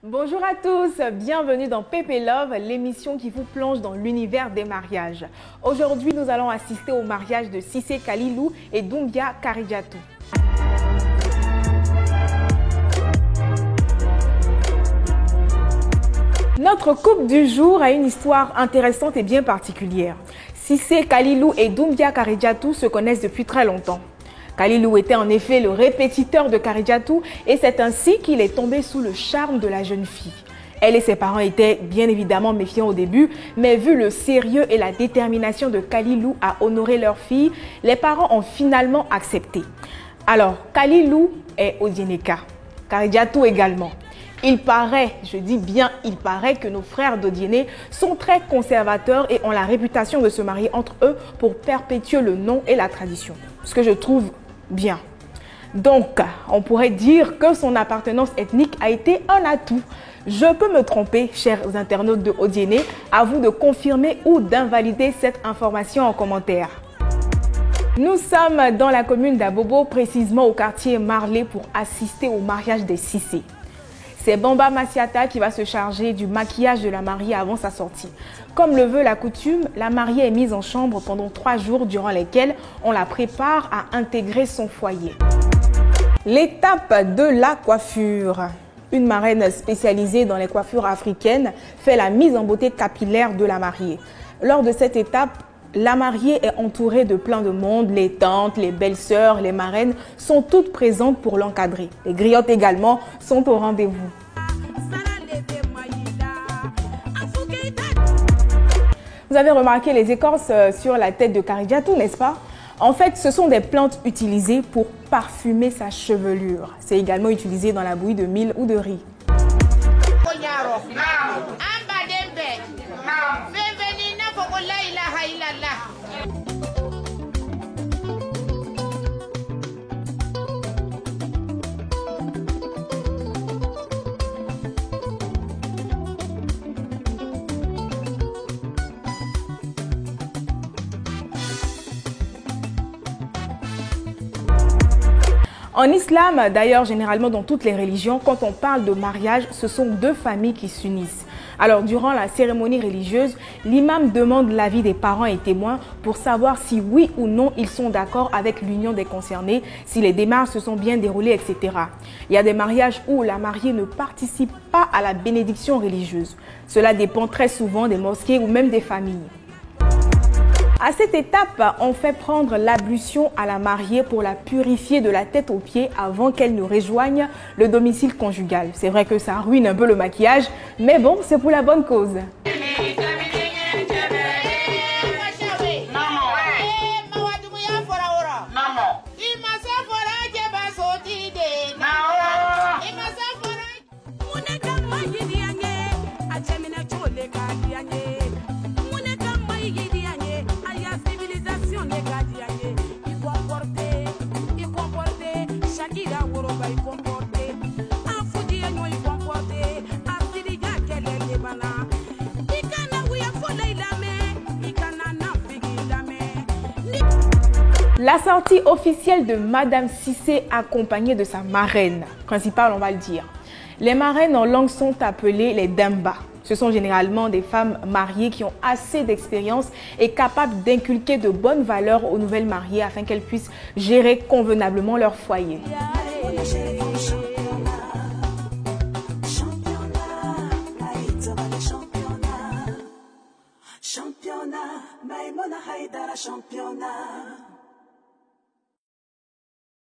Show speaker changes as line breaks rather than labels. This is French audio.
Bonjour à tous, bienvenue dans Pépé Love, l'émission qui vous plonge dans l'univers des mariages. Aujourd'hui, nous allons assister au mariage de Cissé Kalilou et Doumbia Karidjatou. Notre couple du jour a une histoire intéressante et bien particulière. Cissé Kalilou et Doumbia Karidjatou se connaissent depuis très longtemps. Kalilou était en effet le répétiteur de Karidjatou et c'est ainsi qu'il est tombé sous le charme de la jeune fille. Elle et ses parents étaient bien évidemment méfiants au début, mais vu le sérieux et la détermination de Kalilou à honorer leur fille, les parents ont finalement accepté. Alors, Kalilou est Odieneka, Karidjatou également. Il paraît, je dis bien il paraît que nos frères d'Odiéné sont très conservateurs et ont la réputation de se marier entre eux pour perpétuer le nom et la tradition. Ce que je trouve bien. Donc, on pourrait dire que son appartenance ethnique a été un atout. Je peux me tromper, chers internautes de Odiéné, à vous de confirmer ou d'invalider cette information en commentaire. Nous sommes dans la commune d'Abobo, précisément au quartier Marley, pour assister au mariage des Cissé. C'est Bamba Massiata qui va se charger du maquillage de la mariée avant sa sortie. Comme le veut la coutume, la mariée est mise en chambre pendant 3 jours durant lesquels on la prépare à intégrer son foyer. L'étape de la coiffure. Une marraine spécialisée dans les coiffures africaines fait la mise en beauté capillaire de la mariée. Lors de cette étape, la mariée est entourée de plein de monde, les tantes, les belles-sœurs, les marraines sont toutes présentes pour l'encadrer. Les griottes également sont au rendez-vous. Vous avez remarqué les écorces sur la tête de Karidjatou, n'est-ce pas? En fait, ce sont des plantes utilisées pour parfumer sa chevelure. C'est également utilisé dans la bouillie de mil ou de riz. En islam, d'ailleurs, généralement dans toutes les religions, quand on parle de mariage, ce sont 2 familles qui s'unissent. Alors, durant la cérémonie religieuse, l'imam demande l'avis des parents et témoins pour savoir si oui ou non ils sont d'accord avec l'union des concernés, si les démarches se sont bien déroulées, etc. Il y a des mariages où la mariée ne participe pas à la bénédiction religieuse. Cela dépend très souvent des mosquées ou même des familles. À cette étape, on fait prendre l'ablution à la mariée pour la purifier de la tête aux pieds avant qu'elle ne rejoigne le domicile conjugal. C'est vrai que ça ruine un peu le maquillage, mais bon, c'est pour la bonne cause. La sortie officielle de Madame Cissé accompagnée de sa marraine principale, on va le dire. Les marraines en langue sont appelées les Demba. Ce sont généralement des femmes mariées qui ont assez d'expérience et capables d'inculquer de bonnes valeurs aux nouvelles mariées afin qu'elles puissent gérer convenablement leur foyer.
Championnat, Maïmona Haïdara championnat.